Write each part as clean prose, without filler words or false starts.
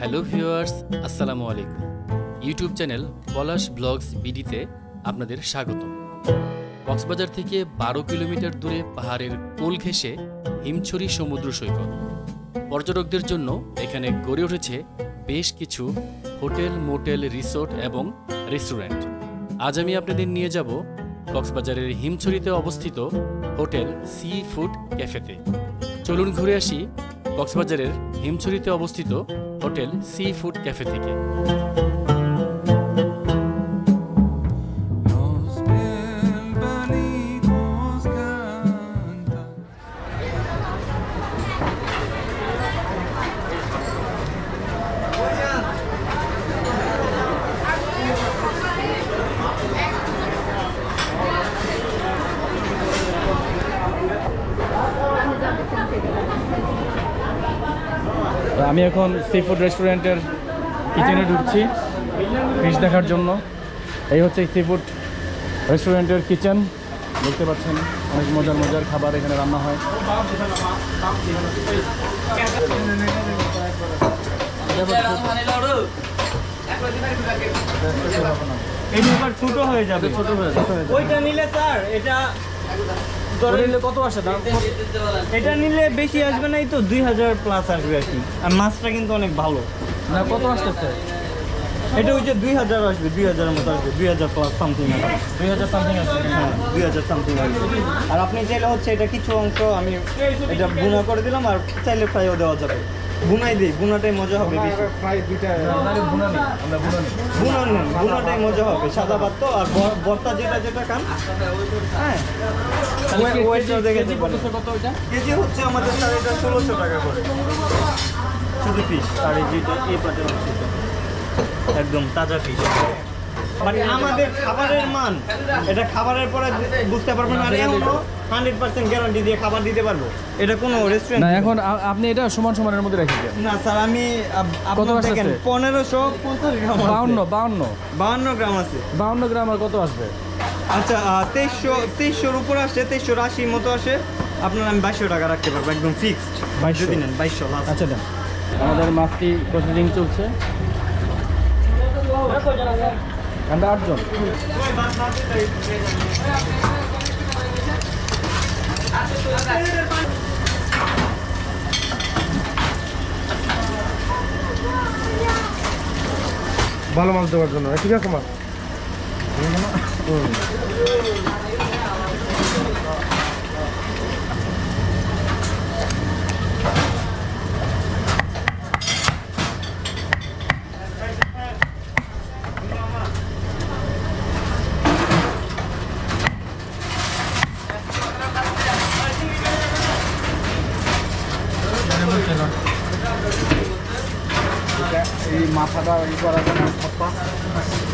Hello viewers, আসসালামু আলাইকুম। YouTube channel পলাশ blogs বিডিতে আপনাদের স্বাগত। কক্সবাজার থেকে 12 কিলোমিটার দূরে পাহাড়ের কোল ঘেঁষে হিমছড়ি সমুদ্র সৈকত। পর্যটকদের জন্য এখানে গড়ে উঠেছে বেশ কিছু হোটেল, মোটেল, রিসোর্ট এবং রেস্টুরেন্ট। আজ আমি আপনাদের নিয়ে যাব কক্সবাজারের হিমছড়িতে অবস্থিত হোটেল সি ফুড ক্যাফেতে। চলুন ঘুরে আসি কক্সবাজারের হিমছড়িতে অবস্থিত হোটেল সি ফুড ক্যাফে থেকে। আমি এখন সি ফুড রেস্টুরেন্টের কিচেনে ঢুকছি ফিশ দেখার জন্য। এই হচ্ছে সি ফুড রেস্টুরেন্টের কিচেন, দেখতে পাচ্ছেন অনেক মজার মজার খাবার এখানে রান্না হয়। ছোট হয়ে যাবে, ছোট হয়ে যাবে। ওইটা নিলে স্যার এটা কত আসে দাম? এটা নিলে বেশি আসবে না, এই তো 2000 প্লাস আসবে আর কি। আর মাছটা কিন্তু অনেক ভালো না। কত আসতেছে এটা? ওই যে 2000 আসবে, 2000 মতো আসবে, 2000 প্লাস সামথিং আসবে, 2000 সামথিং আসবে। হ্যাঁ 2000 সামথিং আসবে। আর আপনি চাইলে হচ্ছে এটা কিছু অংশ আমি এটা বুনা করে দিলাম, আর চাইলে ফ্রাইও দেওয়া যাবে। বুনাই দিই, বুনাটাই মজা হবে বেশি। ফ্রাই দুইটা বুনা নেই, আমরা বুনা নেই। বুনা নেন, বুনাটাই মজা হবে। সাদা ভাত তো, আর ভর্তা যেটা যেটা খান। হ্যাঁ কেজি হচ্ছে আমাদের স্যার এটা 1600 টাকা করে শুধু ফিশ। আর এই যেটা এই পাটে হচ্ছে একদম তাজা ফিশ। মানে আমাদের খাবারের মান এটা খাবারের পরে বুঝতে পারবেন। আর এখনো 100% গ্যারান্টি দিয়ে খাবার দিতে পারবো। এটা কোনো রেস্টুরেন্ট না। এখন আপনি এটা সমান সমানের মধ্যে রেখে দেন না স্যার। আমি আপনার দেখেন 1550 গ্রাম, 52 গ্রাম আছে। 52 গ্রাম আর কত আসবে? আচ্ছা 2300 উপর আসে, 2380 মতো আসে। আপনার আমি 2200 টাকা রাখতে পারবো একদম ফিক্সড। 2200 দিন, 2200 লাস্ট। আচ্ছা দেন। আমাদের মাছটি প্রসেসিং চলছে। আমরা 8 জন। ভালো মাছ দেওয়ার জন্য ঠিক আছে মাছ। এই মাথাটা ই করার জন্য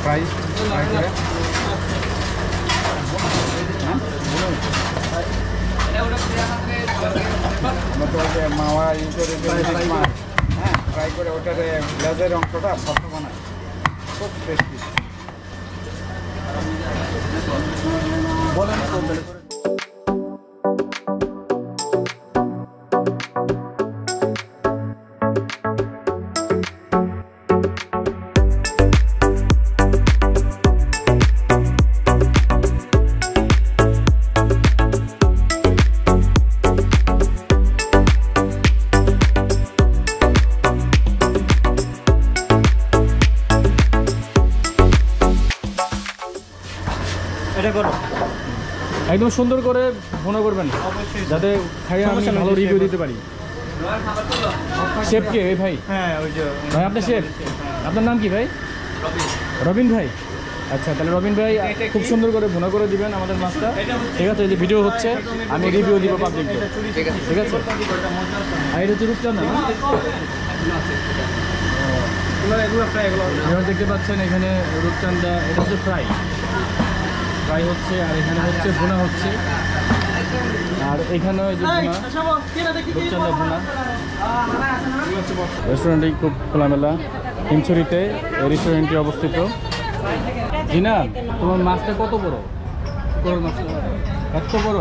ফ্রাই করে মাওয়া ই করে হ্যাঁ ফ্রাই করে ওটার লেজের অংশটা ফটো বানায়, খুব টেস্টি। বলেন একদম সুন্দর করে ভুনা করবেন যাতে খাইয়ে আমি ভালো রিভিউ দিতে পারি। শেফ কে ভাই? হ্যাঁ ওই যে ভাই আপনি শেফ, আপনার নাম কি ভাই? রবিন ভাই। আচ্ছা তাহলে রবিন ভাই খুব সুন্দর করে ভুনা করে দিবেন আমাদের মাছটা। ঠিক আছে, এই যে ভিডিও হচ্ছে আমি রিভিউ দিব পাবলিককে। ঠিক আছে। আর এটা হচ্ছে রূপচাঁদা না? দেখতে পাচ্ছেন এখানে রূপচাঁদা, এটা হচ্ছে ফ্রাই হচ্ছে, আর এখানে হচ্ছে ভুনা হচ্ছে, আর এখানে রূপচাঁদা ভুনা। রেস্টুরেন্টটি খুব খোলামেলা। হিমছড়িতে এই রেস্টুরেন্টটি অবস্থিত। জিনা, তোমার মাছটা কত বড়? বড় মাছটা এত বড়?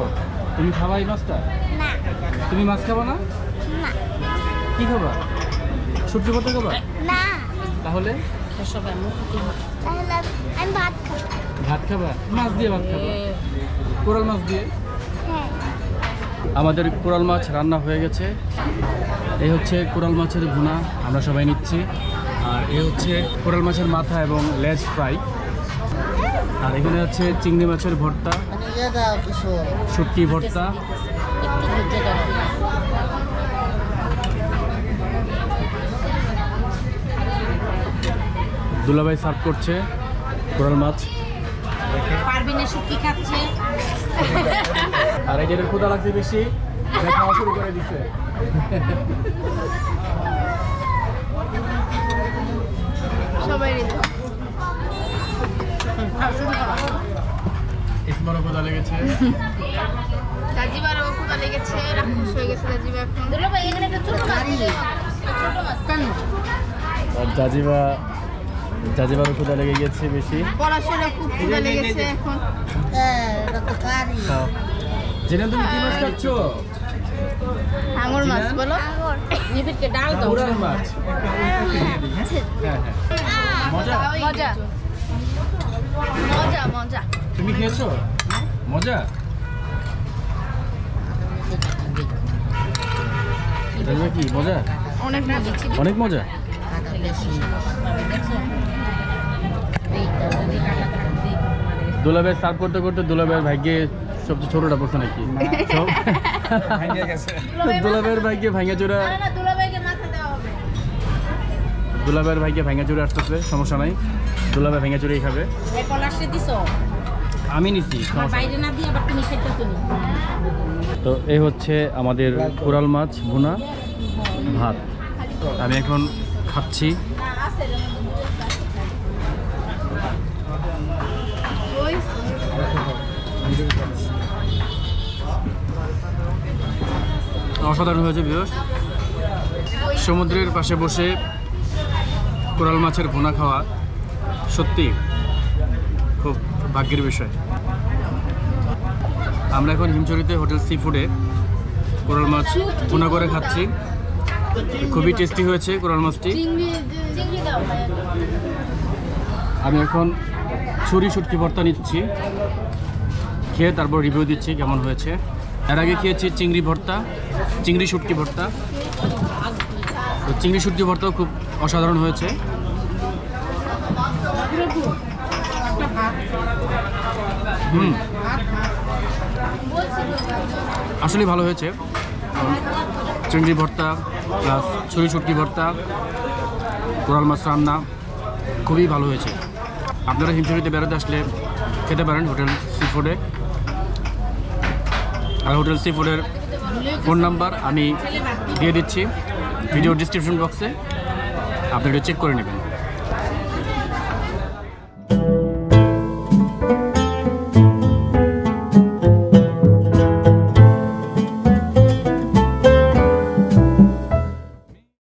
তুমি খাবা এই মাছটা? তুমি মাছ খাবা না? কি খাবা? শুটকি ভর্তা খাবা? না তাহলে তাহলে আমি ভাত খাবো। ভাত খাবা? মাছ দিয়ে ভাত খাবা? কোরাল মাছ দিয়ে? হ্যাঁ আমাদের কোরাল মাছ রান্না হয়ে গেছে। এই হচ্ছে কোরাল মাছের ভুনা, আমরা সবাই নিচ্ছি। আর এই হচ্ছে কোরাল মাছের মাথা এবং লেজ ফ্রাই। আর এখানে হচ্ছে চিংড়ি মাছের ভর্তা, শুটকি ভর্তা। দুলাভাই সার্ভ করছে কোরাল মাছ। পারবিনে শুটকি খাচ্ছে। আর এই যে ক্ষুধা লাগছে বেশি, খাওয়া শুরু করে দিচ্ছে। সবাই ইসমারও ক্ষুধা লেগেছে। রাজিবারও ক্ষুধা লেগেছে, রাক্ষস হয়ে গেছে রাজিবা এখন। দুলাভাই এখানে একটা ছোট মাছ দিয়ে দাও। ছোট মাছ কেন? আর জাজিবারও ক্ষুধা লেগে গেছে বেশি। পড়াশোনা খুব ক্ষুধা লেগেছে এখন। খাও। জেনে তুমি কি মাছ খাচ্ছ? হাঙর মাছ বলো। নিবিড়কে ডাল দাও। কোরাল মাছ। হ্যাঁ হ্যাঁ। মজা? মজা মজা মজা। তুমি খেয়েছো? মজা? জাজিবা কি মজা? অনেক মজা ছিল। অনেক মজা। দুলাভাই সার্ভ করতে করতে দুলাভাইয়ের ভাগ্যে সবচেয়ে ছোটটা পড়ছে নাকি? দুলাভাইয়ের ভাগ্যে ভাঙা চোরা। দুলাভাইকে মাথা দেওয়া হবে। দুলাভাইয়ের ভাগ্যে ভাঙা চোরা আসতেছে, সমস্যা নাই। দুলাভাই ভাঙা চুরেই খাবে। এই পলাশে দিছো? আমি নিছি। বাইরে না দিয়ে আবার তুমি খেতে তুমি। তো এই হচ্ছে আমাদের কোরাল মাছ ভুনা ভাত। আমি এখন খাচ্ছি। অসাধারণ হয়েছে ভিউয়ার্স। সমুদ্রের পাশে বসে কোরাল মাছের ভুনা খাওয়া সত্যি খুব ভাগ্যের বিষয়। আমরা এখন হিমচরিতে হোটেল সি ফুডে কোরাল মাছ ভুনা করে খাচ্ছি। খুবই টেস্টি হয়েছে কোরাল মাছটি। আমি এখন ছুরি শুটকি ভর্তা নিচ্ছি, খেয়ে তারপর রিভিউ দিচ্ছি কেমন হয়েছে। এর আগে খেয়েছি চিংড়ি ভর্তা, চিংড়ি শুটকি ভর্তা। তো চিংড়ি শুটকি ভর্তাও খুব অসাধারণ হয়েছে। আসলে ভালো হয়েছে। চিংড়ি ভর্তা প্লাস ছুরি শুটকি ভর্তা, কোরাল মাছ রান্না খুবই ভালো হয়েছে। আপনারা হিমচরিতে বেড়াতে আসলে খেতে পারেন হোটেল সি ফুডে। আর হোটেল সি ফুডের ফোন নাম্বার আমি দিয়ে দিচ্ছি ভিডিও ডিসক্রিপশন বক্সে, আপনি এটা চেক করে নেবেন।